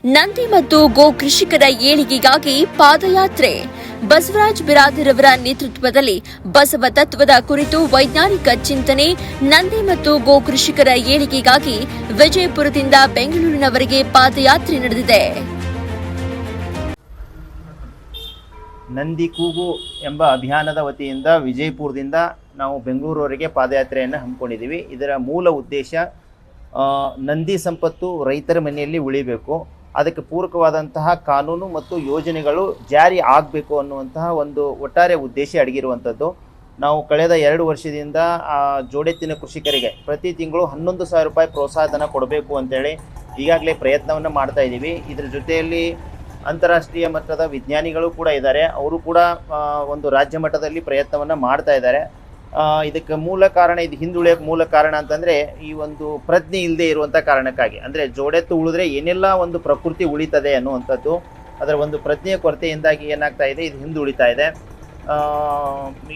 ನಂದಿ ಮತ್ತು ಗೋ ಕೃಷಿಕರ ಏಳಿಗೆಗಾಗಿ ಪಾದಯಾತ್ರೆ. ಬಸವರಾಜ್ ಬಿರಾದರ್ ಅವರ ನೇತೃತ್ವದಲ್ಲಿ ಬಸವ ತತ್ವದ ಕುರಿತು ವೈಜ್ಞಾನಿಕ ಚಿಂತನೆ. ನಂದಿ ಮತ್ತು ಗೋ ಕೃಷಿಕರ ಏಳಿಗೆಗಾಗಿ ವಿಜಯಪುರದಿಂದ ಬೆಂಗಳೂರಿನವರೆಗೆ ಪಾದಯಾತ್ರೆ ನಡೆದಿದೆ. ನಂದಿ ಕೂಗು ಎಂಬ ಅಭಿಯಾನದ ವತಿಯಿಂದ ವಿಜಯಪುರದಿಂದ ನಾವು ಬೆಂಗಳೂರವರೆಗೆ ಪಾದಯಾತ್ರೆಯನ್ನು ಹಮ್ಮಿಕೊಂಡಿದ್ದೀವಿ. ಇದರ ಮೂಲ ಉದ್ದೇಶ ನಂದಿ ಸಂಪತ್ತು ರೈತರ ಮನೆಯಲ್ಲಿ ಉಳಿಬೇಕು, ಅದಕ್ಕೆ ಪೂರಕವಾದಂತಹ ಕಾನೂನು ಮತ್ತು ಯೋಜನೆಗಳು ಜಾರಿ ಆಗಬೇಕು ಅನ್ನುವಂತಹ ಒಂದು ಒಟ್ಟಾರೆ ಉದ್ದೇಶ ಅಡಗಿರುವಂಥದ್ದು. ನಾವು ಕಳೆದ 2 ವರ್ಷದಿಂದ ಜೋಡೆತ್ತಿನ ಕೃಷಿಕರಿಗೆ ಪ್ರತಿ ತಿಂಗಳು 11,000 ರೂಪಾಯಿ ಪ್ರೋತ್ಸಾಹಧನ ಕೊಡಬೇಕು ಅಂತೇಳಿ ಈಗಾಗಲೇ ಪ್ರಯತ್ನವನ್ನು ಮಾಡ್ತಾ ಇದ್ದೀವಿ. ಇದರ ಜೊತೆಯಲ್ಲಿ ಅಂತಾರಾಷ್ಟ್ರೀಯ ಮಟ್ಟದ ವಿಜ್ಞಾನಿಗಳು ಕೂಡ ಇದ್ದಾರೆ, ಅವರು ಕೂಡ ಒಂದು ರಾಜ್ಯ ಮಟ್ಟದಲ್ಲಿ ಪ್ರಯತ್ನವನ್ನು ಮಾಡ್ತಾ ಇದ್ದಾರೆ. ಇದಕ್ಕೆ ಮೂಲ ಕಾರಣ, ಇದು ಹಿಂದುಳಿಯೋಕ್ಕೆ ಮೂಲ ಕಾರಣ ಅಂತಂದರೆ ಈ ಒಂದು ಪ್ರಜ್ಞೆ ಇಲ್ಲದೆ ಇರುವಂಥ ಕಾರಣಕ್ಕಾಗಿ. ಅಂದರೆ ಜೋಡೆತ್ತು ಉಳಿದ್ರೆ ಏನೆಲ್ಲ ಒಂದು ಪ್ರಕೃತಿ ಉಳಿತದೆ ಅನ್ನುವಂಥದ್ದು, ಅದರ ಒಂದು ಪ್ರಜ್ಞೆಯ ಕೊರತೆಯಿಂದಾಗಿ ಏನಾಗ್ತಾ ಇದೆ, ಇದು ಹಿಂದುಳಿತಾ ಇದೆ.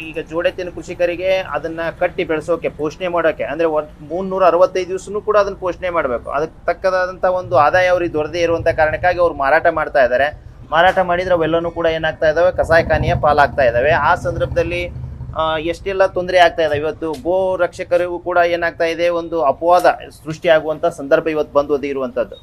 ಈಗ ಜೋಡೆತ್ತಿನ ಕೃಷಿಕರಿಗೆ ಅದನ್ನು ಕಟ್ಟಿ ಬೆಳೆಸೋಕೆ, ಪೋಷಣೆ ಮಾಡೋಕ್ಕೆ, ಅಂದರೆ 365 ದಿವಸನೂ ಕೂಡ ಅದನ್ನು ಪೋಷಣೆ ಮಾಡಬೇಕು. ಅದಕ್ಕೆ ತಕ್ಕದಾದಂಥ ಒಂದು ಆದಾಯ ಅವ್ರಿಗೆ ದೊರದೇ ಇರುವಂಥ ಕಾರಣಕ್ಕಾಗಿ ಅವ್ರು ಮಾರಾಟ ಮಾಡ್ತಾ ಇದ್ದಾರೆ. ಮಾರಾಟ ಮಾಡಿದರೆ ಅವೆಲ್ಲವೂ ಕೂಡ ಏನಾಗ್ತಾ ಇದ್ದಾವೆ, ಕಸಾಯಿಖಾನೆಯ ಪಾಲಾಗ್ತಾ ಇದ್ದಾವೆ. ಆ ಸಂದರ್ಭದಲ್ಲಿ ಎಷ್ಟೆಲ್ಲ ತೊಂದರೆ ಆಗ್ತಾ ಇದೆ. ಇವತ್ತು ಗೋ ರಕ್ಷಕರಿಗೂ ಕೂಡ ಏನಾಗ್ತಾ ಇದೆ, ಒಂದು ಅಪವಾದ ಸೃಷ್ಟಿಯಾಗುವಂಥ ಸಂದರ್ಭ ಇವತ್ತು ಬಂದು ಇರುವಂಥದ್ದು.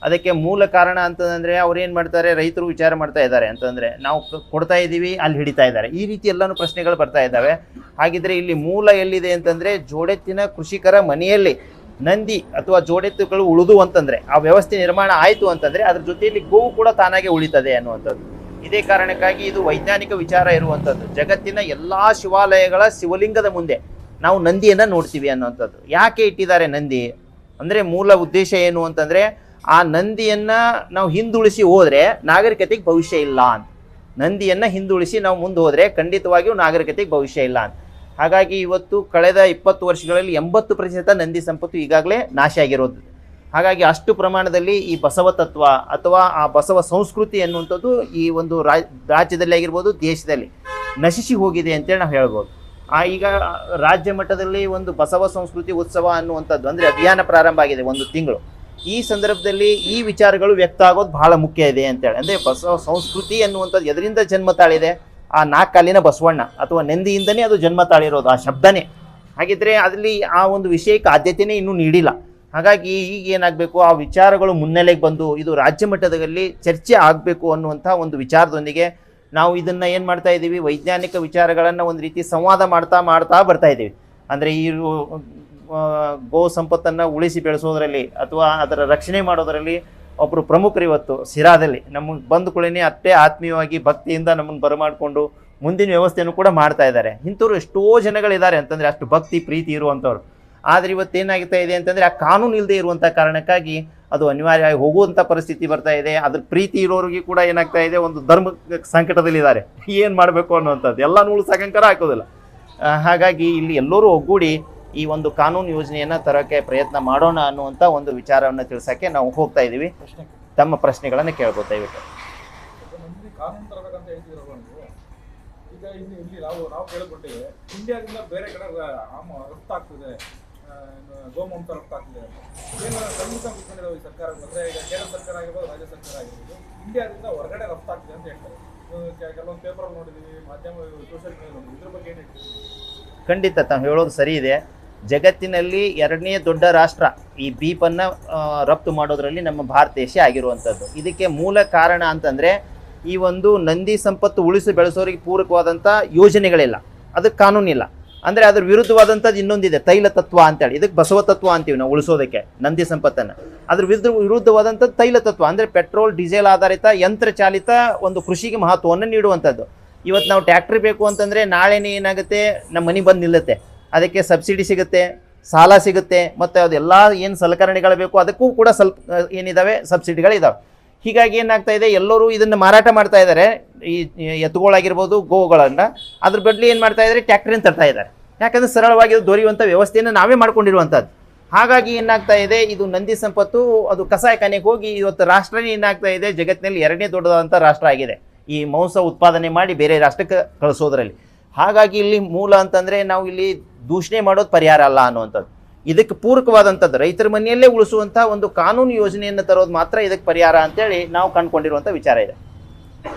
ಅದಕ್ಕೆ ಮೂಲ ಕಾರಣ ಅಂತಂದರೆ ಅವ್ರು ಏನು ಮಾಡ್ತಾರೆ, ರೈತರು ವಿಚಾರ ಮಾಡ್ತಾ ಇದ್ದಾರೆ ಅಂತಂದರೆ ನಾವು ಕೊಡ್ತಾ ಇದ್ದೀವಿ, ಅಲ್ಲಿ ಹಿಡಿತಾ ಇದ್ದಾರೆ, ಈ ರೀತಿ ಎಲ್ಲನೂ ಪ್ರಶ್ನೆಗಳು ಬರ್ತಾ ಇದ್ದಾವೆ. ಹಾಗಿದ್ರೆ ಇಲ್ಲಿ ಮೂಲ ಎಲ್ಲಿದೆ ಅಂತಂದರೆ ಜೋಡೆತ್ತಿನ ಕೃಷಿಕರ ಮನೆಯಲ್ಲಿ ನಂದಿ ಅಥವಾ ಜೋಡೆತ್ತುಗಳು ಉಳಿದು ಅಂತಂದರೆ, ಆ ವ್ಯವಸ್ಥೆ ನಿರ್ಮಾಣ ಆಯಿತು ಅಂತಂದರೆ ಅದ್ರ ಜೊತೆಯಲ್ಲಿ ಗೋವು ಕೂಡ ತಾನಾಗೆ ಉಳಿತದೆ ಅನ್ನುವಂಥದ್ದು. ಇದೇ ಕಾರಣಕ್ಕಾಗಿ ಇದು ವೈಜ್ಞಾನಿಕ ವಿಚಾರ ಇರುವಂಥದ್ದು. ಜಗತ್ತಿನ ಎಲ್ಲ ಶಿವಾಲಯಗಳ ಶಿವಲಿಂಗದ ಮುಂದೆ ನಾವು ನಂದಿಯನ್ನು ನೋಡ್ತೀವಿ ಅನ್ನುವಂಥದ್ದು. ಯಾಕೆ ಇಟ್ಟಿದ್ದಾರೆ ನಂದಿ ಅಂದರೆ ಮೂಲ ಉದ್ದೇಶ ಏನು ಅಂತಂದರೆ, ಆ ನಂದಿಯನ್ನು ನಾವು ಹಿಂದುಳಿಸಿ ಹೋದರೆ ನಾಗರಿಕತೆಗೆ ಭವಿಷ್ಯ ಇಲ್ಲ ಅಂತ. ನಂದಿಯನ್ನು ಹಿಂದುಳಿಸಿ ನಾವು ಮುಂದೆ ಹೋದರೆ ಖಂಡಿತವಾಗಿಯೂ ನಾಗರಿಕತೆಗೆ ಭವಿಷ್ಯ ಇಲ್ಲ ಅಂತ. ಹಾಗಾಗಿ ಇವತ್ತು ಕಳೆದ 20 ವರ್ಷಗಳಲ್ಲಿ 80% ನಂದಿ ಸಂಪತ್ತು ಈಗಾಗಲೇ ನಾಶ ಆಗಿರೋದು. ಹಾಗಾಗಿ ಅಷ್ಟು ಪ್ರಮಾಣದಲ್ಲಿ ಈ ಬಸವ ತತ್ವ ಅಥವಾ ಆ ಬಸವ ಸಂಸ್ಕೃತಿ ಅನ್ನುವಂಥದ್ದು ಈ ಒಂದು ರಾಜ್ಯದಲ್ಲಿ ಆಗಿರ್ಬೋದು, ದೇಶದಲ್ಲಿ ನಶಿಸಿ ಹೋಗಿದೆ ಅಂತೇಳಿ ನಾವು ಹೇಳ್ಬೋದು. ಈಗ ರಾಜ್ಯ ಮಟ್ಟದಲ್ಲಿ ಒಂದು ಬಸವ ಸಂಸ್ಕೃತಿ ಉತ್ಸವ ಅನ್ನುವಂಥದ್ದು ಅಂದರೆ ಅಭಿಯಾನ ಪ್ರಾರಂಭ ಆಗಿದೆ, 1 ತಿಂಗಳು. ಈ ಸಂದರ್ಭದಲ್ಲಿ ಈ ವಿಚಾರಗಳು ವ್ಯಕ್ತ ಆಗೋದು ಬಹಳ ಮುಖ್ಯ ಇದೆ ಅಂತೇಳಿ. ಅಂದರೆ ಬಸವ ಸಂಸ್ಕೃತಿ ಅನ್ನುವಂಥದ್ದು ಎದರಿಂದ ಜನ್ಮ ತಾಳಿದೆ, ಆ 4 ಕಾಲಿನ ಬಸವಣ್ಣ ಅಥವಾ ನಂದಿಯಿಂದನೇ ಅದು ಜನ್ಮ ತಾಳಿರೋದು, ಆ ಶಬ್ದನೇ. ಹಾಗಿದ್ರೆ ಅದರಲ್ಲಿ ಆ ಒಂದು ವಿಷಯಕ್ಕೆ ಆದ್ಯತೆಯೇ ಇನ್ನೂ ನೀಡಿಲ್ಲ. ಹಾಗಾಗಿ ಈಗ ಏನಾಗಬೇಕು, ಆ ವಿಚಾರಗಳು ಮುನ್ನೆಲೆಗೆ ಬಂದು ಇದು ರಾಜ್ಯ ಮಟ್ಟದಲ್ಲಿ ಚರ್ಚೆ ಆಗಬೇಕು ಅನ್ನುವಂಥ ಒಂದು ವಿಚಾರದೊಂದಿಗೆ ನಾವು ಇದನ್ನು ಏನು ಮಾಡ್ತಾ ಇದ್ದೀವಿ, ವೈಜ್ಞಾನಿಕ ವಿಚಾರಗಳನ್ನು ಒಂದು ರೀತಿ ಸಂವಾದ ಮಾಡ್ತಾ ಬರ್ತಾ ಇದ್ದೀವಿ. ಅಂದರೆ ಈ ಗೋ ಸಂಪತ್ತನ್ನು ಉಳಿಸಿ ಬೆಳೆಸೋದ್ರಲ್ಲಿ ಅಥವಾ ಅದರ ರಕ್ಷಣೆ ಮಾಡೋದರಲ್ಲಿ ಒಬ್ಬರು ಪ್ರಮುಖರು ಇವತ್ತು ಸಿರಾದಲ್ಲಿ ನಮಗೆ ಬಂದು ಕೂಡಲೇ ಅಷ್ಟೇ ಆತ್ಮೀಯವಾಗಿ ಭಕ್ತಿಯಿಂದ ನಮ್ಮನ್ನು ಬರಮಾಡಿಕೊಂಡು ಮುಂದಿನ ವ್ಯವಸ್ಥೆಯನ್ನು ಕೂಡ ಮಾಡ್ತಾ ಇದ್ದಾರೆ. ಇಂಥವ್ರು ಎಷ್ಟೋ ಜನಗಳಿದ್ದಾರೆ ಅಂತಂದರೆ ಅಷ್ಟು ಭಕ್ತಿ ಪ್ರೀತಿ ಇರುವಂಥವ್ರು. ಆದರೆ ಇವತ್ತೇನಾಗ್ತಾ ಇದೆ ಅಂತಂದರೆ ಆ ಕಾನೂನು ಇಲ್ಲದೆ ಇರುವಂಥ ಕಾರಣಕ್ಕಾಗಿ ಅದು ಅನಿವಾರ್ಯವಾಗಿ ಹೋಗುವಂಥ ಪರಿಸ್ಥಿತಿ ಬರ್ತಾ ಇದೆ. ಅದ್ರ ಪ್ರೀತಿ ಇರೋರಿಗೆ ಕೂಡ ಏನಾಗ್ತಾ ಇದೆ, ಒಂದು ಧರ್ಮ ಸಂಕಟದಲ್ಲಿದ್ದಾರೆ, ಏನು ಮಾಡಬೇಕು ಅನ್ನುವಂಥದ್ದು ಎಲ್ಲ ಉಳಿಸೋಕಂಕರ ಹಾಕೋದಿಲ್ಲ. ಹಾಗಾಗಿ ಇಲ್ಲಿ ಎಲ್ಲರೂ ಒಗ್ಗೂಡಿ ಈ ಒಂದು ಕಾನೂನು ಯೋಜನೆಯನ್ನು ತರೋಕ್ಕೆ ಪ್ರಯತ್ನ ಮಾಡೋಣ ಅನ್ನುವಂಥ ಒಂದು ವಿಚಾರವನ್ನು ತಿಳಿಸೋಕ್ಕೆ ನಾವು ಹೋಗ್ತಾ ಇದ್ದೀವಿ. ತಮ್ಮ ಪ್ರಶ್ನೆಗಳನ್ನು ಕೇಳ್ಬೋದು ದಯವಿಟ್ಟು. ಈಗ ಇಲ್ಲಿ ನಾವು ಕೇಳಿಕೊಟ್ಟಿವೆ, ಇಂಡಿಯಾದಿಂದ ಬೇರೆ ಕಡೆ ರಫ್ತಾಗ್ತದೆ, ಗೋಮಾಂಸ ರಫ್ತಾಗ್ತದೆ. ಏನು ಖಂಡಿತ ಕೂತ್ಕೊಂಡಿದ್ದಾವೆ ಈ ಸರ್ಕಾರ, ಅಂದರೆ ಈಗ ಕೇಂದ್ರ ಸರ್ಕಾರ ಆಗಿರ್ಬೋದು, ರಾಜ್ಯ ಸರ್ಕಾರ ಆಗಿರ್ಬೋದು, ಇಂಡಿಯಾದಿಂದ ಹೊರಗಡೆ ರಫ್ತಾಗ್ತದೆ ಅಂತ ಹೇಳ್ತಾರೆ. ಕೆಲವೊಂದು ಪೇಪರ್ ನೋಡಿದ್ದೀವಿ, ಮಾಧ್ಯಮ ಸೋಷಿಯಲ್ ಮೀಡಿಯಾ ನೋಡಿದ್ವಿ, ಇದ್ರ ಬಗ್ಗೆ ಏನು ಹೇಳ್ತೀವಿ? ಖಂಡಿತ ತಾವು ಹೇಳೋದು ಸರಿ ಇದೆ. ಜಗತ್ತಿನಲ್ಲಿ 2ನೇ ದೊಡ್ಡ ರಾಷ್ಟ್ರ ಈ ಬೀಫನ್ನು ರಫ್ತು ಮಾಡೋದರಲ್ಲಿ ನಮ್ಮ ಭಾರತ ದೇಶ ಆಗಿರುವಂಥದ್ದು. ಇದಕ್ಕೆ ಮೂಲ ಕಾರಣ ಅಂತಂದರೆ ಈ ಒಂದು ನಂದಿ ಸಂಪತ್ತು ಉಳಿಸಿ ಬೆಳೆಸೋರಿಗೆ ಪೂರಕವಾದಂಥ ಯೋಜನೆಗಳಿಲ್ಲ, ಅದಕ್ಕೆ ಕಾನೂನಿಲ್ಲ. ಅಂದರೆ ಅದ್ರ ವಿರುದ್ಧವಾದಂಥದ್ದು ಇನ್ನೊಂದಿದೆ, ತೈಲ ತತ್ವ ಅಂತೇಳಿ. ಇದಕ್ಕೆ ಬಸವ ತತ್ವ ಅಂತೀವಿ ನಾವು ಉಳಿಸೋದಕ್ಕೆ ನಂದಿ ಸಂಪತ್ತನ್ನು. ಅದ್ರ ವಿರುದ್ಧವಾದಂಥದ್ದು ತೈಲ ತತ್ವ, ಅಂದರೆ ಪೆಟ್ರೋಲ್ ಡೀಸೆಲ್ ಆಧಾರಿತ ಯಂತ್ರ ಚಾಲಿತ ಒಂದು ಕೃಷಿಗೆ ಮಹತ್ವವನ್ನು ನೀಡುವಂಥದ್ದು. ಇವತ್ತು ನಾವು ಟ್ಯಾಕ್ಟ್ರಿ ಬೇಕು ಅಂತಂದರೆ ನಾಳೆನೇ ಏನಾಗುತ್ತೆ, ನಮ್ಮ ಮನೆ ಬಂದು ನಿಲ್ಲುತ್ತೆ, ಅದಕ್ಕೆ ಸಬ್ಸಿಡಿ ಸಿಗುತ್ತೆ, ಸಾಲ ಸಿಗುತ್ತೆ, ಮತ್ತು ಅದೆಲ್ಲ ಏನು ಸಲಕರಣೆಗಳು ಬೇಕು ಅದಕ್ಕೂ ಕೂಡ ಸ್ವಲ್ಪ ಏನಿದ್ದಾವೆ, ಸಬ್ಸಿಡಿಗಳಿದ್ದಾವೆ. ಹೀಗಾಗಿ ಏನಾಗ್ತಾ ಇದೆ, ಎಲ್ಲರೂ ಇದನ್ನು ಮಾರಾಟ ಮಾಡ್ತಾ ಇದ್ದಾರೆ, ಈ ಎತ್ತುಗಳಾಗಿರ್ಬೋದು, ಗೋವುಗಳನ್ನು. ಅದ್ರ ಬದಲು ಏನು ಮಾಡ್ತಾ ಇದ್ದಾರೆ, ಟ್ಯಾಕ್ಟ್ರಿನ ತರ್ತಾ ಇದ್ದಾರೆ. ಯಾಕಂದರೆ ಸರಳವಾಗಿ ದೊರೆಯುವಂಥ ವ್ಯವಸ್ಥೆಯನ್ನು ನಾವೇ ಮಾಡ್ಕೊಂಡಿರುವಂಥದ್ದು. ಹಾಗಾಗಿ ಏನಾಗ್ತಾ ಇದೆ, ಇದು ನಂದಿ ಸಂಪತ್ತು ಅದು ಕಸಾಯಿಖಾನೆಗೆ ಹೋಗಿ ಇವತ್ತು ರಾಷ್ಟ್ರನೇ ಏನಾಗ್ತಾ ಇದೆ, ಜಗತ್ತಿನಲ್ಲಿ 2ನೇ ದೊಡ್ಡದಾದಂಥ ರಾಷ್ಟ್ರ ಆಗಿದೆ ಈ ಮಾಂಸ ಉತ್ಪಾದನೆ ಮಾಡಿ ಬೇರೆ ರಾಷ್ಟ್ರಕ್ಕೆ ಕಳಿಸೋದ್ರಲ್ಲಿ. ಹಾಗಾಗಿ ಇಲ್ಲಿ ಮೂಲ ಅಂತಂದರೆ ನಾವು ಇಲ್ಲಿ ದೂಷಣೆ ಮಾಡೋದು ಪರಿಹಾರ ಅಲ್ಲ ಅನ್ನುವಂಥದ್ದು. ಇದಕ್ಕೆ ಪೂರಕವಾದಂಥದ್ದು ರೈತರ ಮನೆಯಲ್ಲೇ ಉಳಿಸುವಂಥ ಒಂದು ಕಾನೂನು ಯೋಜನೆಯನ್ನು ತರೋದು ಮಾತ್ರ ಇದಕ್ಕೆ ಪರಿಹಾರ ಅಂತೇಳಿ ನಾವು ಕಂಡುಕೊಂಡಿರುವಂಥ ವಿಚಾರ ಇದೆ.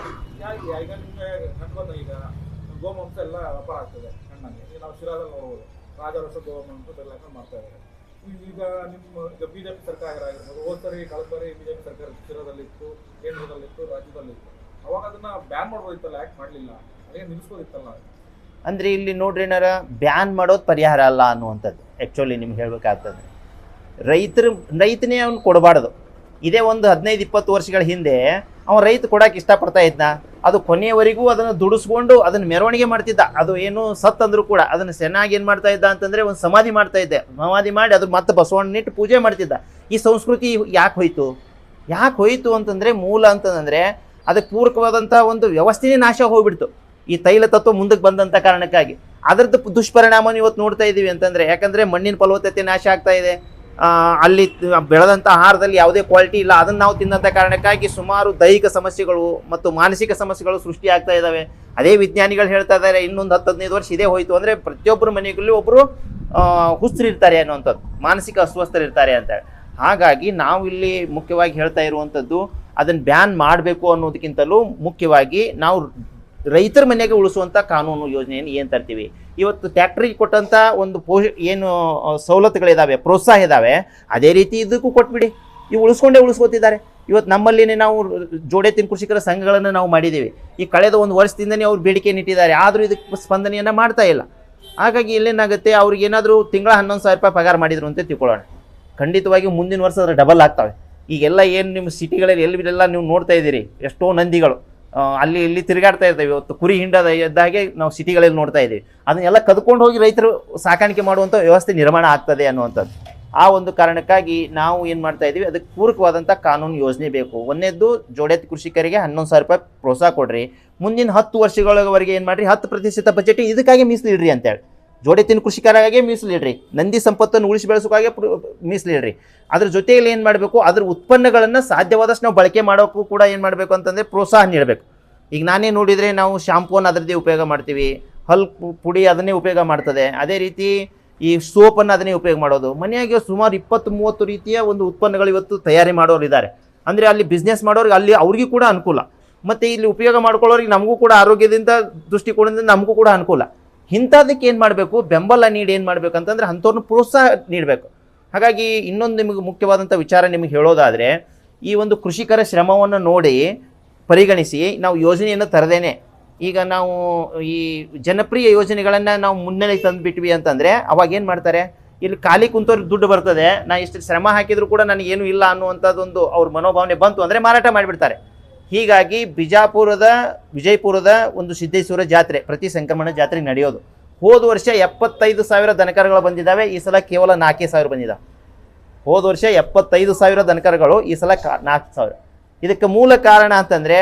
ಈಗ ನಿಮಗೆ ಕಂಡು ಈಗ ಗೋಮಾಂಸ ಎಲ್ಲ ವ್ಯಾಪಾರ ಆಗ್ತದೆ ಕಣ್ಣಂಗೆ. ಈಗ ನಾವು ಶಿರಾದಲ್ಲಿ ನೋಡ್ಬೋದು ರಾಜವರ್ಷ ಗೋಮಾಂಸ ಎಲ್ಲ ಮಾಡ್ತಾ ಇದ್ದಾರೆ. ಈಗ ನಿಮ್ಮ ಈಗ ಬಿಜೆಪಿ ಸರ್ಕಾರ ಆಗಿರ್ಬೋದು, ಹೋದ ಸರಿ ಕಳೆದ ಬಾರಿ ಬಿಜೆಪಿ ಸರ್ಕಾರ ಶಿರಾದಲ್ಲಿತ್ತು, ಕೇಂದ್ರದಲ್ಲಿತ್ತು, ರಾಜ್ಯದಲ್ಲಿತ್ತು. ಅವಾಗ ಅದನ್ನ ಬ್ಯಾನ್ ಮಾಡ್ಬೋದಿತ್ತಲ್ಲ, ಯಾಕೆ ಮಾಡಲಿಲ್ಲ? ಅದೇ ನಿಲ್ಲಿಸ್ಬೋದಿತ್ತಲ್ಲ. ಅಂದರೆ ಇಲ್ಲಿ ನೋಡ್ರಿ ಏನಾರ ಬ್ಯಾನ್ ಮಾಡೋದು ಪರಿಹಾರ ಅಲ್ಲ ಅನ್ನುವಂಥದ್ದು ಆ್ಯಕ್ಚುಲಿ ನಿಮ್ಗೆ ಹೇಳಬೇಕಾಗ್ತದೆ. ರೈತನೇ ಅವ್ನು ಕೊಡಬಾರ್ದು. ಇದೇ ಒಂದು 15-20 ವರ್ಷಗಳ ಹಿಂದೆ ರೈತ ಕೊಡೋಕೆ ಇಷ್ಟಪಡ್ತಾ ಇದ್ನ, ಅದು ಕೊನೆಯವರೆಗೂ ಅದನ್ನು ದುಡಿಸ್ಕೊಂಡು ಅದನ್ನು ಮೆರವಣಿಗೆ ಮಾಡ್ತಿದ್ದ. ಅದು ಏನು ಸತ್ತಂದ್ರೂ ಕೂಡ ಅದನ್ನು ಚೆನ್ನಾಗಿ ಏನು ಮಾಡ್ತಾ ಇದ್ದ ಅಂತಂದರೆ ಒಂದು ಸಮಾಧಿ ಮಾಡ್ತಾ ಇದ್ದೆ, ಸಮಾಧಿ ಮಾಡಿ ಅದ್ರ ಮತ್ತೆ ಬಸವಣ್ಣನಿಟ್ಟು ಪೂಜೆ ಮಾಡ್ತಿದ್ದ. ಈ ಸಂಸ್ಕೃತಿ ಯಾಕೆ ಹೋಯಿತು ಅಂತಂದರೆ ಮೂಲ ಅಂತಂದರೆ ಅದಕ್ಕೆ ಪೂರಕವಾದಂಥ ಒಂದು ವ್ಯವಸ್ಥೆನೇ ನಾಶ ಹೋಗ್ಬಿಡ್ತು ಈ ತೈಲ ತತ್ವ ಮುಂದಕ್ಕೆ ಬಂದಂಥ ಕಾರಣಕ್ಕಾಗಿ. ಅದರದ್ದು ದುಷ್ಪರಿಣಾಮನ ಇವತ್ತು ನೋಡ್ತಾ ಇದ್ದೀವಿ ಅಂತಂದರೆ, ಯಾಕಂದರೆ ಮಣ್ಣಿನ ಫಲವತ್ತತೆ ನಾಶ ಆಗ್ತಾ ಇದೆ, ಅಲ್ಲಿ ಬೆಳೆದಂಥ ಆಹಾರದಲ್ಲಿ ಯಾವುದೇ ಕ್ವಾಲಿಟಿ ಇಲ್ಲ, ಅದನ್ನು ನಾವು ತಿನ್ನಂಥ ಕಾರಣಕ್ಕಾಗಿ ಸುಮಾರು ದೈಹಿಕ ಸಮಸ್ಯೆಗಳು ಮತ್ತು ಮಾನಸಿಕ ಸಮಸ್ಯೆಗಳು ಸೃಷ್ಟಿ ಆಗ್ತಾ ಇದ್ದಾವೆ. ಅದೇ ವಿಜ್ಞಾನಿಗಳು ಹೇಳ್ತಾ ಇದ್ದಾರೆ, ಇನ್ನೊಂದು 10-15 ವರ್ಷ ಇದೇ ಹೋಯಿತು ಅಂದರೆ ಪ್ರತಿಯೊಬ್ಬರ ಮನೆಯಲ್ಲಿ ಒಬ್ಬರು ಹುಚ್ಚರಿರ್ತಾರೆ ಅನ್ನುವಂಥದ್ದು, ಮಾನಸಿಕ ಅಸ್ವಸ್ಥರಿರ್ತಾರೆ ಅಂತೇಳಿ. ಹಾಗಾಗಿ ನಾವು ಇಲ್ಲಿ ಮುಖ್ಯವಾಗಿ ಹೇಳ್ತಾ ಇರುವಂಥದ್ದು ಅದನ್ನು ಬ್ಯಾನ್ ಮಾಡಬೇಕು ಅನ್ನೋದಕ್ಕಿಂತಲೂ ಮುಖ್ಯವಾಗಿ ನಾವು ರೈತರ ಮನೆಗೆ ಉಳಿಸುವಂಥ ಕಾನೂನು ಯೋಜನೆಯನ್ನು ಏನು ತರ್ತೀವಿ. ಇವತ್ತು ಟ್ಯಾಕ್ಟ್ರಿಗೆ ಕೊಟ್ಟಂಥ ಒಂದು ಏನು ಸವಲತ್ತುಗಳಿದ್ದಾವೆ, ಪ್ರೋತ್ಸಾಹ ಇದ್ದಾವೆ, ಅದೇ ರೀತಿ ಇದಕ್ಕೂ ಕೊಟ್ಬಿಡಿ. ಇವು ಉಳಿಸ್ಕೋತಿದ್ದಾರೆ. ಇವತ್ತು ನಮ್ಮಲ್ಲಿನೇ ನಾವು ಜೋಡೆ ತಿನ್ ಕೃಷಿಕರ ಸಂಘಗಳನ್ನು ನಾವು ಮಾಡಿದ್ದೀವಿ. ಈ ಕಳೆದ ಒಂದು ವರ್ಷದಿಂದನೇ ಅವ್ರು ಬೇಡಿಕೆಯನ್ನು ಇಟ್ಟಿದ್ದಾರೆ, ಆದರೂ ಇದಕ್ಕೆ ಸ್ಪಂದನೆಯನ್ನು ಮಾಡ್ತಾ ಇಲ್ಲ. ಹಾಗಾಗಿ ಇಲ್ಲೇನಾಗುತ್ತೆ, ಅವ್ರಿಗೆ ಏನಾದರೂ ತಿಂಗಳ 11,000 ರೂಪಾಯಿ ಪಗಾರ ಮಾಡಿದ್ರು ಅಂತ ತಿಳ್ಕೊಳ್ಳೋಣ, ಖಂಡಿತವಾಗಿ ಮುಂದಿನ ವರ್ಷ ಅದರ ಡಬಲ್ ಆಗ್ತವೆ. ಈಗೆಲ್ಲ ಏನು ನಿಮ್ಮ ಸಿಟಿಗಳಲ್ಲಿ ಎಲ್ಲಿಲ್ಲ ನೀವು ನೋಡ್ತಾ ಇದ್ದೀರಿ, ಎಷ್ಟೋ ನಂದಿಗಳು ಅಲ್ಲಿ ಇಲ್ಲಿ ತಿರುಗಾಡ್ತಾ ಇರ್ತವೆ. ಇವತ್ತು ಕುರಿ ಹಿಂಡದ ಇದ್ದಾಗೆ ನಾವು ಸಿಟಿಗಳಲ್ಲಿ ನೋಡ್ತಾ ಇದ್ದೀವಿ. ಅದನ್ನೆಲ್ಲ ಕದ್ಕೊಂಡು ಹೋಗಿ ರೈತರು ಸಾಕಾಣಿಕೆ ಮಾಡುವಂಥ ವ್ಯವಸ್ಥೆ ನಿರ್ಮಾಣ ಆಗ್ತದೆ ಅನ್ನುವಂಥದ್ದು. ಆ ಒಂದು ಕಾರಣಕ್ಕಾಗಿ ನಾವು ಏನು ಮಾಡ್ತಾ ಇದ್ದೀವಿ, ಅದಕ್ಕೆ ಪೂರಕವಾದಂಥ ಕಾನೂನು ಯೋಜನೆ ಬೇಕು. ಒಂದನೇದ್ದು ಜೋಡೆತ್ ಕೃಷಿಕರಿಗೆ 11,000 ರೂಪಾಯಿ ಪ್ರೋತ್ಸಾಹ ಕೊಡ್ರಿ. ಮುಂದಿನ 10 ವರ್ಷಗಳವರೆಗೆ ಏನು ಮಾಡಿರಿ, 10% ಬಜೆಟ್ ಇದಕ್ಕಾಗಿ ಮೀಸಲಿಡ್ರಿ ಅಂತೇಳಿ. ಜೋಡೆತಿನ ಕೃಷಿಕರಾಗೆ ಮೀಸಲಿಡ್ರಿ, ನಂದಿ ಸಂಪತ್ತನ್ನು ಉಳಿಸಿ ಬೆಳೆಸೋಕಾಗೆ ಮೀಸಲಿಡ್ರಿ. ಅದ್ರ ಜೊತೆಯಲ್ಲಿ ಏನು ಮಾಡಬೇಕು, ಅದ್ರ ಉತ್ಪನ್ನಗಳನ್ನು ಸಾಧ್ಯವಾದಷ್ಟು ನಾವು ಬಳಕೆ ಮಾಡೋಕ್ಕೂ ಕೂಡ ಏನು ಮಾಡಬೇಕು ಅಂತಂದರೆ ಪ್ರೋತ್ಸಾಹ ನೀಡಬೇಕು. ಈಗ ನಾನೇ ನೋಡಿದರೆ ನಾವು ಶಾಂಪೂವನ್ನು ಅದರದ್ದೇ ಉಪಯೋಗ ಮಾಡ್ತೀವಿ, ಹಲ್ ಪುಡಿ ಅದನ್ನೇ ಉಪಯೋಗ ಮಾಡ್ತದೆ, ಅದೇ ರೀತಿ ಈ ಸೋಪನ್ನು ಅದನ್ನೇ ಉಪಯೋಗ ಮಾಡೋದು. ಮನೆಯಾಗೆ ಸುಮಾರು 20-30 ರೀತಿಯ ಒಂದು ಉತ್ಪನ್ನಗಳು ಇವತ್ತು ತಯಾರಿ ಮಾಡೋರು ಇದ್ದಾರೆ. ಅಂದರೆ ಅಲ್ಲಿ ಬಿಸ್ನೆಸ್ ಮಾಡೋರಿಗೆ ಅಲ್ಲಿ ಅವ್ರಿಗೂ ಕೂಡ ಅನುಕೂಲ, ಮತ್ತು ಇಲ್ಲಿ ಉಪಯೋಗ ಮಾಡ್ಕೊಳ್ಳೋರಿಗೆ ನಮಗೂ ಕೂಡ ಆರೋಗ್ಯದಿಂದ ದೃಷ್ಟಿಕೋನದಿಂದ ನಮಗೂ ಕೂಡ ಅನುಕೂಲ. ಇಂಥದಕ್ಕೆ ಏನು ಮಾಡಬೇಕು, ಬೆಂಬಲ ನೀಡಿ ಏನು ಮಾಡಬೇಕು ಅಂತಂದರೆ ಅಂಥವ್ರನ್ನ ಪ್ರೋತ್ಸಾಹ ನೀಡಬೇಕು. ಹಾಗಾಗಿ ಇನ್ನೊಂದು ನಿಮಗೆ ಮುಖ್ಯವಾದಂಥ ವಿಚಾರ ನಿಮಗೆ ಹೇಳೋದಾದರೆ, ಈ ಒಂದು ಕೃಷಿಕರ ಶ್ರಮವನ್ನು ನೋಡಿ ಪರಿಗಣಿಸಿ ನಾವು ಯೋಜನೆಯನ್ನು ತರದೇನೆ ಈಗ ನಾವು ಈ ಜನಪ್ರಿಯ ಯೋಜನೆಗಳನ್ನು ನಾವು ಮುನ್ನೆಲೆಗೆ ತಂದುಬಿಟ್ವಿ ಅಂತಂದರೆ ಅವಾಗ ಏನು ಮಾಡ್ತಾರೆ, ಇಲ್ಲಿ ಖಾಲಿ ಕುಂತವ್ರಿಗೆ ದುಡ್ಡು ಬರ್ತದೆ, ನಾ ಎಷ್ಟು ಶ್ರಮ ಹಾಕಿದರೂ ಕೂಡ ನನಗೇನು ಇಲ್ಲ ಅನ್ನುವಂಥದ್ದೊಂದು ಅವ್ರ ಮನೋಭಾವನೆ ಬಂತು ಅಂದರೆ ಮಾರಾಟ ಮಾಡಿಬಿಡ್ತಾರೆ. ಹೀಗಾಗಿ ವಿಜಯಪುರದ ಒಂದು ಸಿದ್ದೇಶ್ವರ ಜಾತ್ರೆ, ಪ್ರತಿ ಸಂಕ್ರಮಣ ಜಾತ್ರೆ ನಡೆಯೋದು. ಹೋದ ವರ್ಷ 75,000 ದನಕರುಗಳು ಬಂದಿದ್ದಾವೆ, ಈ ಸಲ ಕೇವಲ 4,000 ಬಂದಿದ್ದಾವೆ. ಹೋದ ವರ್ಷ 75,000 ದನಕರುಗಳು, ಈ ಸಲ 4,000. ಇದಕ್ಕೆ ಮೂಲ ಕಾರಣ ಅಂತಂದರೆ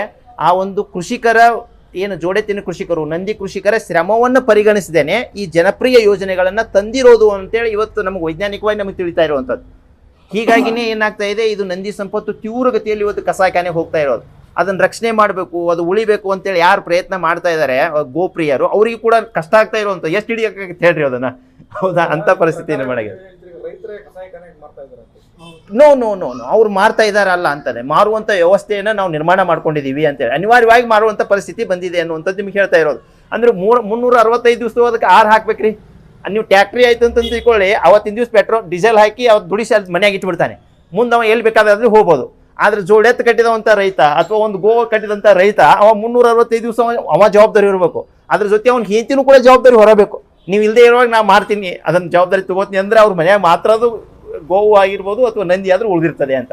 ಆ ಒಂದು ಕೃಷಿಕರ ಏನು ಜೋಡೆತಿನ ಕೃಷಿಕರು, ನಂದಿ ಕೃಷಿಕರ ಶ್ರಮವನ್ನು ಪರಿಗಣಿಸದೇನೆ ಈ ಜನಪ್ರಿಯ ಯೋಜನೆಗಳನ್ನು ತಂದಿರೋದು ಅಂತೇಳಿ ಇವತ್ತು ನಮಗೆ ವೈಜ್ಞಾನಿಕವಾಗಿ ನಮಗೆ ತಿಳಿತಾ ಇರುವಂಥದ್ದು. ಹೀಗಾಗಿನೇ ಏನಾಗ್ತಾ ಇದೆ, ಇದು ನಂದಿ ಸಂಪತ್ತು ತೀವ್ರಗತಿಯಲ್ಲಿ ಇವತ್ತು ಕಸಾಯ್ಖಾನೆಗೆ ಹೋಗ್ತಾ ಇರೋದು. ಅದನ್ನು ರಕ್ಷಣೆ ಮಾಡಬೇಕು, ಅದು ಉಳಿಬೇಕು ಅಂತೇಳಿ ಯಾರು ಪ್ರಯತ್ನ ಮಾಡ್ತಾ ಇದ್ದಾರೆ ಗೋಪ್ರಿಯರು, ಅವರಿಗೆ ಕೂಡ ಕಷ್ಟ ಆಗ್ತಾ ಇರುವಂಥ ಎಷ್ಟು ಹಿಡಿಯೋಕ್ಕಾಗತ್ತೆ ಹೇಳ್ರಿ ಅದನ್ನು, ಹೌದಾ? ಅಂಥ ಪರಿಸ್ಥಿತಿಯನ್ನು ಮಾಡಗೆ ನೋ ಅವ್ರು ಮಾರ್ತಾ ಇದ್ದಾರಲ್ಲ ಅಂತಾನೆ, ಮಾರುವಂಥ ವ್ಯವಸ್ಥೆಯನ್ನು ನಾವು ನಿರ್ಮಾಣ ಮಾಡ್ಕೊಂಡಿದ್ದೀವಿ ಅಂತೇಳಿ ಅನಿವಾರ್ಯವಾಗಿ ಮಾರುವಂಥ ಪರಿಸ್ಥಿತಿ ಬಂದಿದೆ ಅನ್ನುವಂಥದ್ದು ನಿಮ್ಗೆ ಹೇಳ್ತಾ ಇರೋದು. ಅಂದರೆ 365 ದಿವಸ ಅದಕ್ಕೆ ಆರು ಹಾಕ್ಬೇಕ್ರಿ. ನೀವು ಟ್ಯಾಕ್ಟ್ರಿ ಆಯ್ತು ಅಂತ ತಿಳ್ಕೊಳ್ಳಿ, ಅವತ್ತಿನ ದಿವಸ ಪೆಟ್ರೋಲ್ ಡೀಸೆಲ್ ಹಾಕಿ ಅವತ್ತು ದುಡಿಸಿ ಅಲ್ಲಿ ಮನೆಯಾಗಿ ಇಟ್ಬಿಡ್ತಾನೆ, ಮುಂದೆ ಅವ ಎಲ್ಲಿ ಬೇಕಾದ್ರೆ ಹೋಗ್ಬೋದು. ಆದರೆ ಜೋಡೆತ್ತು ಕಟ್ಟಿದಂಥ ರೈತ ಅಥವಾ ಒಂದು ಗೋ ಕಟ್ಟಿದಂಥ ರೈತ ಅವ 365 ದಿವಸ ಅವ ಜವಾಬ್ದಾರಿ ಇರಬೇಕು. ಅದ್ರ ಜೊತೆ ಅವ್ನ ಹೆಂಡತಿನೂ ಕೂಡ ಜವಾಬ್ದಾರಿ ಹೊರಬೇಕು. ನೀವು ಇಲ್ಲದೆ ಇರುವಾಗ ನಾ ಮಾಡ್ತೀನಿ ಅದನ್ನು ಜವಾಬ್ದಾರಿ ತಗೋತೀನಿ ಅಂದರೆ ಅವ್ರ ಮನೆಯಾಗ ಮಾತ್ರ ಅದು ಗೋವು ಆಗಿರ್ಬೋದು ಅಥವಾ ನಂದಿ ಆದ್ರೂ ಉಳಿದಿರ್ತದೆ ಅಂತ.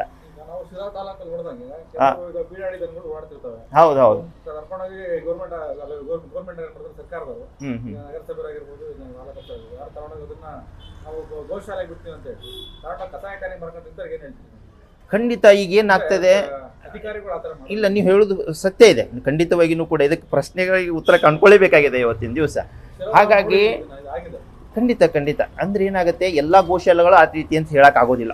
ಹೌದು ಖಂಡಿತ ಈಗ ಏನಾಗ್ತದೆ, ಇಲ್ಲ ನೀವು ಹೇಳೋದು ಸತ್ಯ ಇದೆ, ಖಂಡಿತವಾಗಿಯೂ ಕೂಡ ಇದಕ್ಕೆ ಪ್ರಶ್ನೆಗಳಿಗೆ ಉತ್ತರ ಕಂಡುಕೊಳ್ಳೇಬೇಕಾಗಿದೆ ಇವತ್ತಿನ ದಿವಸ. ಹಾಗಾಗಿ ಖಂಡಿತ ಅಂದ್ರೆ ಏನಾಗುತ್ತೆ, ಎಲ್ಲ ಗೋಶಾಲೆಗಳು ಆ ರೀತಿ ಅಂತ ಹೇಳೋಕ್ಕಾಗೋದಿಲ್ಲ.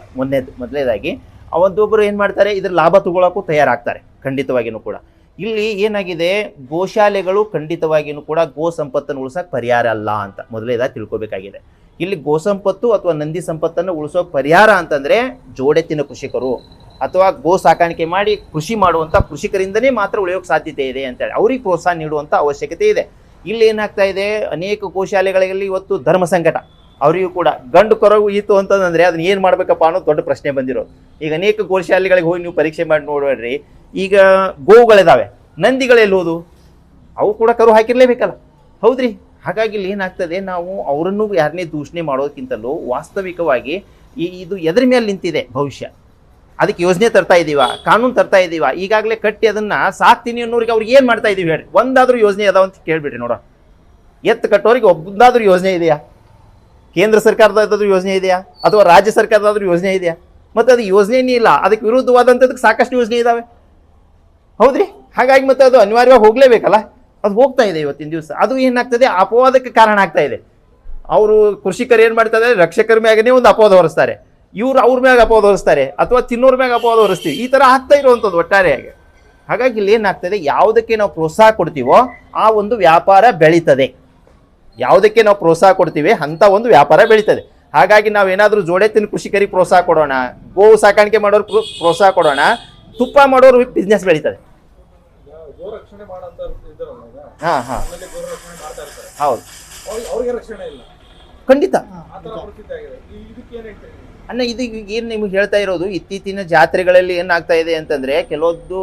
ಮೊದಲೇದಾಗಿ ಅವತ್ತೊಬ್ಬರು ಏನು ಮಾಡ್ತಾರೆ, ಇದ್ರ ಲಾಭ ತಗೊಳ್ಳೋಕ್ಕೂ ತಯಾರಾಗ್ತಾರೆ ಖಂಡಿತವಾಗಿಯೂ ಕೂಡ. ಇಲ್ಲಿ ಏನಾಗಿದೆ, ಗೋಶಾಲೆಗಳು ಖಂಡಿತವಾಗಿಯೂ ಕೂಡ ಗೋ ಸಂಪತ್ತನ್ನು ಉಳಿಸೋಕೆ ಪರಿಹಾರ ಅಲ್ಲ ಅಂತ ಮೊದಲೇದಾಗಿ ತಿಳ್ಕೊಬೇಕಾಗಿದೆ. ಇಲ್ಲಿ ಗೋ ಸಂಪತ್ತು ಅಥವಾ ನಂದಿ ಸಂಪತ್ತನ್ನು ಉಳಿಸೋಕೆ ಪರಿಹಾರ ಅಂತಂದರೆ ಜೋಡೆತ್ತಿನ ಕೃಷಿಕರು ಅಥವಾ ಗೋ ಸಾಕಾಣಿಕೆ ಮಾಡಿ ಕೃಷಿ ಮಾಡುವಂಥ ಕೃಷಿಕರಿಂದನೇ ಮಾತ್ರ ಉಳಿಯೋಕೆ ಸಾಧ್ಯತೆ ಇದೆ ಅಂತೇಳಿ ಅವ್ರಿಗೆ ಪ್ರೋತ್ಸಾಹ ನೀಡುವಂಥ ಅವಶ್ಯಕತೆ ಇದೆ. ಇಲ್ಲಿ ಏನಾಗ್ತಾ ಇದೆ, ಅನೇಕ ಗೋಶಾಲೆಗಳಲ್ಲಿ ಇವತ್ತು ಧರ್ಮ ಸಂಕಟ, ಅವರಿಗೂ ಕೂಡ ಗಂಡು ಕರವು ಇತ್ತು ಅಂತಂದರೆ ಅದನ್ನ ಏನು ಮಾಡಬೇಕಪ್ಪ ಅನ್ನೋದು ದೊಡ್ಡ ಪ್ರಶ್ನೆ ಬಂದಿರೋದು. ಈಗ ಅನೇಕ ಗೋಶಾಲೆಗಳಿಗೆ ಹೋಗಿ ನೀವು ಪರೀಕ್ಷೆ ಮಾಡಿ ನೋಡ್ಬೇಡ್ರಿ, ಈಗ ಗೋವುಗಳಿದಾವೆ, ನಂದಿಗಳೆಲ್ಲಿ ಹೋದು, ಅವು ಕೂಡ ಕರು ಹಾಕಿರ್ಲೇಬೇಕಲ್ಲ, ಹೌದ್ರಿ? ಹಾಗಾಗಿ ಇಲ್ಲಿ ಏನಾಗ್ತದೆ, ನಾವು ಅವರನ್ನು ಯಾರನ್ನೇ ದೂಷಣೆ ಮಾಡೋದಕ್ಕಿಂತಲೂ ವಾಸ್ತವಿಕವಾಗಿ ಇದು ಎದ್ರ ಮೇಲೆ ನಿಂತಿದೆ ಭವಿಷ್ಯ, ಅದಕ್ಕೆ ಯೋಜನೆ ತರ್ತಾ ಇದ್ದೀವ, ಕಾನೂನು ತರ್ತಾ ಇದ್ದೀವ, ಈಗಾಗಲೇ ಕಟ್ಟಿ ಅದನ್ನು ಸಾಕ್ತೀನಿ ಅನ್ನೋರಿಗೆ ಅವ್ರಿಗೆ ಏನು ಮಾಡ್ತಾ ಇದ್ದೀವಿ ಹೇಳಿ, ಒಂದಾದರೂ ಯೋಜನೆ ಅದಾವ ಅಂತ ಕೇಳಿಬಿಡ್ರಿ ನೋಡೋ. ಎತ್ತು ಕಟ್ಟೋರಿಗೆ ಒಬ್ಬದಾದ್ರೂ ಯೋಜನೆ ಇದೆಯಾ? ಕೇಂದ್ರ ಸರ್ಕಾರದಾದ್ರೂ ಯೋಜನೆ ಇದೆಯಾ ಅಥವಾ ರಾಜ್ಯ ಸರ್ಕಾರದಾದ್ರೂ ಯೋಜನೆ ಇದೆಯಾ? ಮತ್ತು ಅದು ಯೋಜನೆನೇ ಇಲ್ಲ, ಅದಕ್ಕೆ ವಿರುದ್ಧವಾದಂಥದಕ್ಕೆ ಸಾಕಷ್ಟು ಯೋಜನೆ ಇದ್ದಾವೆ, ಹೌದ್ರಿ? ಹಾಗಾಗಿ ಮತ್ತೆ ಅದು ಅನಿವಾರ್ಯವಾಗಿ ಹೋಗಲೇಬೇಕಲ್ಲ, ಅದು ಹೋಗ್ತಾ ಇದೆ ಇವತ್ತಿನ ದಿವಸ. ಅದು ಏನಾಗ್ತದೆ, ಅಪವಾದಕ್ಕೆ ಕಾರಣ ಆಗ್ತಾ ಇದೆ. ಅವರು ಕೃಷಿಕರು ಏನು ಮಾಡ್ತಾರೆ, ರಕ್ಷಕರ ಮ್ಯಾಗನೇ ಒಂದು ಅಪವಾದ ಹೊರಿಸ್ತಾರೆ, ಇವ್ರು ಅವ್ರ ಮ್ಯಾಗ ಅಪವಾದ ಹೊರಿಸ್ತಾರೆ, ಅಥವಾ ತಿನ್ನೋರ ಮ್ಯಾಗ ಅಪವಾದ ಹೊರಿಸ್ತೀವಿ, ಈ ಥರ ಆಗ್ತಾ ಇರುವಂಥದ್ದು ಒಟ್ಟಾರೆಯಾಗಿ. ಹಾಗಾಗಿ ಇಲ್ಲಿ ಏನಾಗ್ತದೆ, ಯಾವುದಕ್ಕೆ ನಾವು ಪ್ರೋತ್ಸಾಹ ಕೊಡ್ತೀವೋ ಆ ಒಂದು ವ್ಯಾಪಾರ ಬೆಳೀತದೆ. ಯಾವುದಕ್ಕೆ ನಾವು ಪ್ರೋತ್ಸಾಹ ಕೊಡ್ತೀವಿ ಅಂಥ ಒಂದು ವ್ಯಾಪಾರ ಬೆಳೀತದೆ. ಹಾಗಾಗಿ ನಾವೇನಾದರೂ ಜೋಡೆತ್ತಿನ ಕೃಷಿಕರಿಗೆ ಪ್ರೋತ್ಸಾಹ ಕೊಡೋಣ, ಗೋವು ಸಾಕಾಣಿಕೆ ಮಾಡೋರು ಪ್ರೋತ್ಸಾಹ ಕೊಡೋಣ, ತುಪ್ಪ ಮಾಡೋರು ಬಿಸ್ನೆಸ್ ಬೆಳೀತದೆ. ಗೋ ರಕ್ಷಣೆ ಮಾಡೋಂತ ಇದ್ದಾರಲ್ಲ ಈಗ, ಹಾಂ ಹಾಂ ಆಮೇಲೆ ಗೋ ರಕ್ಷಣೆ ಮಾಡ್ತಾ ಇರ್ತಾರೆ, ಹೌದು, ಅವ್ರಿಗೆ ರಕ್ಷಣೆ ಇಲ್ಲ, ಖಂಡಿತ ಆ ಥರ ಪರಿಸ್ಥಿತಿ ಆಗಿದೆ. ಇದಕ್ಕೆ ಏನು ಹೇಳ್ತೀರಿ? ಅಣ್ಣ, ಇದು ಏನು ನಿಮ್ಗೆ ಹೇಳ್ತಾ ಇರೋದು, ಇತ್ತೀಚಿನ ಜಾತ್ರೆಗಳಲ್ಲಿ ಏನಾಗ್ತಾ ಇದೆ ಅಂತಂದರೆ, ಕೆಲವೊಂದು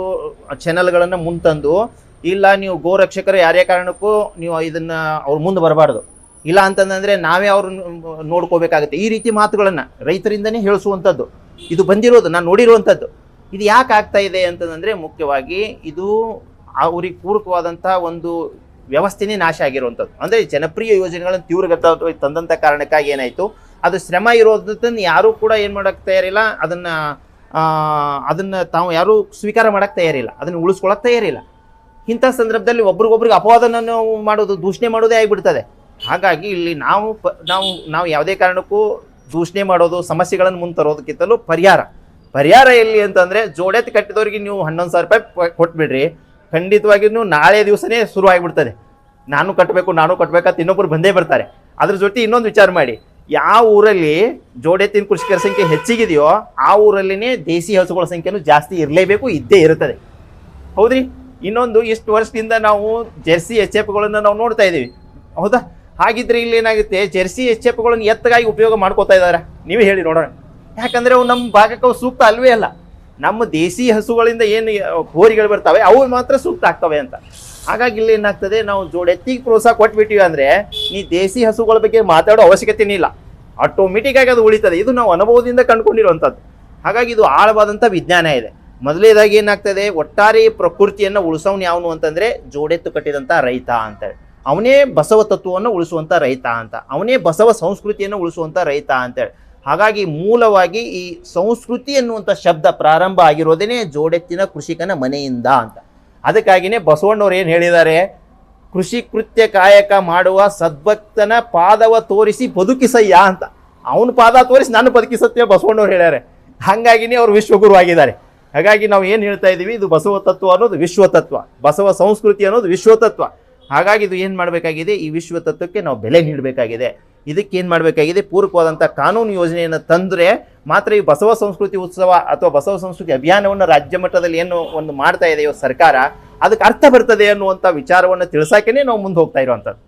ಚಾನಲ್ಗಳನ್ನು ಮುಂತಂದು, ಇಲ್ಲ ನೀವು ಗೋ ರಕ್ಷಕರು ಯಾರೇ ಕಾರಣಕ್ಕೂ ನೀವು ಇದನ್ನು ಅವ್ರ ಮುಂದೆ ಬರಬಾರ್ದು, ಇಲ್ಲ ಅಂತಂದರೆ ನಾವೇ ಅವ್ರನ್ನ ನೋಡ್ಕೋಬೇಕಾಗುತ್ತೆ, ಈ ರೀತಿ ಮಾತುಗಳನ್ನು ರೈತರಿಂದನೇ ಹೇಳಿಸುವಂಥದ್ದು ಇದು ಬಂದಿರೋದು, ನಾನು ನೋಡಿರುವಂಥದ್ದು. ಇದು ಯಾಕೆ ಆಗ್ತಾ ಇದೆ ಅಂತಂದರೆ, ಮುಖ್ಯವಾಗಿ ಇದು ಅವ್ರಿಗೆ ಪೂರಕವಾದಂಥ ಒಂದು ವ್ಯವಸ್ಥೆನೇ ನಾಶ ಆಗಿರುವಂಥದ್ದು. ಅಂದರೆ ಜನಪ್ರಿಯ ಯೋಜನೆಗಳನ್ನು ತೀವ್ರಗತ ತಂದಂಥ ಕಾರಣಕ್ಕಾಗಿ ಏನಾಯಿತು, ಅದು ಶ್ರಮ ಇರೋದನ್ನು ಯಾರೂ ಕೂಡ ಏನು ಮಾಡೋಕ್ಕೆ ತಯಾರಿಲ್ಲ, ಅದನ್ನು ತಾವು ಯಾರೂ ಸ್ವೀಕಾರ ಮಾಡೋಕ್ಕೆ ತಯಾರಿಲ್ಲ, ಅದನ್ನು ಉಳಿಸ್ಕೊಳ್ಳೋಕೆ ತಯಾರಿಲ್ಲ. ಇಂಥ ಸಂದರ್ಭದಲ್ಲಿ ಒಬ್ರಿಗೊಬ್ರಿಗೆ ಅಪವಾದನ ಮಾಡೋದು, ದೂಷಣೆ ಮಾಡೋದೇ ಆಗಿಬಿಡ್ತದೆ. ಹಾಗಾಗಿ ಇಲ್ಲಿ ನಾವು ಯಾವುದೇ ಕಾರಣಕ್ಕೂ ದೂಷಣೆ ಮಾಡೋದು, ಸಮಸ್ಯೆಗಳನ್ನು ಮುಂದೆ ತರೋದಕ್ಕಿಂತಲೂ ಪರಿಹಾರ ಎಲ್ಲಿ ಅಂತಂದರೆ, ಜೋಡೆತ್ತು ಕಟ್ಟಿದವ್ರಿಗೆ ನೀವು 11,000 ರೂಪಾಯಿ ಕೊಟ್ಬಿಡ್ರಿ, ಖಂಡಿತವಾಗಿಯೂ ನಾಳೆ ದಿವಸನೇ ಶುರು ಆಗಿಬಿಡ್ತದೆ. ನಾನು ಕಟ್ಟಬೇಕಂತ ಇನ್ನೊಬ್ಬರು ಬಂದೇ ಬರ್ತಾರೆ. ಅದ್ರ ಜೊತೆ ಇನ್ನೊಂದು ವಿಚಾರ ಮಾಡಿ, ಯಾವ ಊರಲ್ಲಿ ಜೋಡೆತ್ತಿನ ಕೃಷಿಕರ ಸಂಖ್ಯೆ ಹೆಚ್ಚಿಗಿದೆಯೋ ಆ ಊರಲ್ಲಿನೇ ದೇಸಿ ಹಸುಗಳ ಸಂಖ್ಯೆನೂ ಜಾಸ್ತಿ ಇರಲೇಬೇಕು, ಇದ್ದೇ ಇರುತ್ತದೆ, ಹೌದ್ರಿ? ಇನ್ನೊಂದು, ಇಷ್ಟು ವರ್ಷದಿಂದ ನಾವು ಜೆರ್ಸಿ ಎಫ್ಗಳನ್ನು ನಾವು ನೋಡ್ತಾ ಇದ್ದೀವಿ, ಹೌದಾ? ಹಾಗಿದ್ರೆ ಇಲ್ಲಿ ಏನಾಗುತ್ತೆ, ಜೆರ್ಸಿ ಎಫ್ಗಳನ್ನು ಎತ್ತಗಾಗಿ ಉಪಯೋಗ ಮಾಡ್ಕೋತಾ ಇದ್ದಾರೆ, ನೀವೇ ಹೇಳಿ ನೋಡೋಣ. ಯಾಕಂದರೆ ಅವು ನಮ್ಮ ಭಾಗಕ್ಕೆ ಅವು ಸೂಕ್ತ ಅಲ್ವೇ ಅಲ್ಲ. ನಮ್ಮ ದೇಸಿ ಹಸುಗಳಿಂದ ಏನು ಹೋರಿಗಳು ಬರ್ತವೆ ಅವು ಮಾತ್ರ ಸೂಕ್ತ ಆಗ್ತವೆ ಅಂತ. ಹಾಗಾಗಿ ಇಲ್ಲಿ ಏನಾಗ್ತದೆ, ನಾವು ಜೋಡೆತ್ತಿಗೆ ಪ್ರೋತ್ಸಾಹ ಕೊಟ್ಬಿಟ್ಟಿವಿ ಅಂದರೆ ನೀ ದೇಸಿ ಹಸುಗಳ ಬಗ್ಗೆ ಮಾತಾಡೋ ಅವಶ್ಯಕತೆನೇ ಇಲ್ಲ, ಆಟೋಮೆಟಿಕ್ಕಾಗಿ ಅದು ಉಳಿತದೆ. ಇದು ನಾವು ಅನುಭವದಿಂದ ಕಂಡುಕೊಂಡಿರುವಂಥದ್ದು. ಹಾಗಾಗಿ ಇದು ಆಳವಾದಂಥ ವಿಜ್ಞಾನ ಇದೆ. ಮೊದಲೇದಾಗಿ ಏನಾಗ್ತದೆ, ಒಟ್ಟಾರೆ ಪ್ರಕೃತಿಯನ್ನು ಉಳಿಸೋನು ಯಾವನು ಅಂತಂದರೆ ಜೋಡೆತ್ತು ಕಟ್ಟಿದಂಥ ರೈತ ಅಂತೇಳಿ, ಅವನೇ ಬಸವ ತತ್ವವನ್ನು ಉಳಿಸುವಂಥ ರೈತ ಅಂತ, ಅವನೇ ಬಸವ ಸಂಸ್ಕೃತಿಯನ್ನು ಉಳಿಸುವಂಥ ರೈತ ಅಂತೇಳಿ. ಹಾಗಾಗಿ ಮೂಲವಾಗಿ ಈ ಸಂಸ್ಕೃತಿ ಎನ್ನುವಂಥ ಶಬ್ದ ಪ್ರಾರಂಭ ಆಗಿರೋದೇ ಜೋಡೆತ್ತಿನ ಕೃಷಿಕನ ಮನೆಯಿಂದ ಅಂತ. ಅದಕ್ಕಾಗಿಯೇ ಬಸವಣ್ಣವ್ರು ಏನು ಹೇಳಿದ್ದಾರೆ, ಕೃಷಿ ಕೃತ್ಯ ಕಾಯಕ ಮಾಡುವ ಸದ್ಭಕ್ತನ ಪಾದವ ತೋರಿಸಿ ಬದುಕಿಸಯ್ಯ ಅಂತ. ಅವನ ಪಾದ ತೋರಿಸಿ ನಾನು ಬದುಕಿಸತ್ಯ ಬಸವಣ್ಣವ್ರು ಹೇಳ್ಯಾರೆ. ಹಾಗಾಗಿನೇ ಅವರು ವಿಶ್ವಗುರು ಆಗಿದ್ದಾರೆ. ಹಾಗಾಗಿ ನಾವು ಏನು ಹೇಳ್ತಾ ಇದ್ದೀವಿ, ಇದು ಬಸವ ತತ್ವ ಅನ್ನೋದು ವಿಶ್ವತತ್ವ, ಬಸವ ಸಂಸ್ಕೃತಿ ಅನ್ನೋದು ವಿಶ್ವತತ್ವ. ಹಾಗಾಗಿ ಇದು ಏನು ಮಾಡಬೇಕಾಗಿದೆ, ಈ ವಿಶ್ವತತ್ವಕ್ಕೆ ನಾವು ಬೆಲೆ ನೀಡಬೇಕಾಗಿದೆ. ಇದಕ್ಕೆ ಏನು ಮಾಡಬೇಕಾಗಿದೆ, ಪೂರಕವಾದಂಥ ಕಾನೂನು ಯೋಜನೆಯನ್ನು ತಂದರೆ ಮಾತ್ರ ಈ ಬಸವ ಸಂಸ್ಕೃತಿ ಉತ್ಸವ ಅಥವಾ ಬಸವ ಸಂಸ್ಕೃತಿ ಅಭಿಯಾನವನ್ನು ರಾಜ್ಯ ಮಟ್ಟದಲ್ಲಿ ಏನು ಒಂದು ಮಾಡ್ತಾ ಇದೆಯೋ ಸರ್ಕಾರ, ಅದಕ್ಕೆ ಅರ್ಥ ಬರ್ತದೆ ಅನ್ನುವಂಥ ವಿಚಾರವನ್ನು ತಿಳಿಸೋಕೆ ನಾವು ಮುಂದೆ ಹೋಗ್ತಾ ಇರುವಂಥದ್ದು.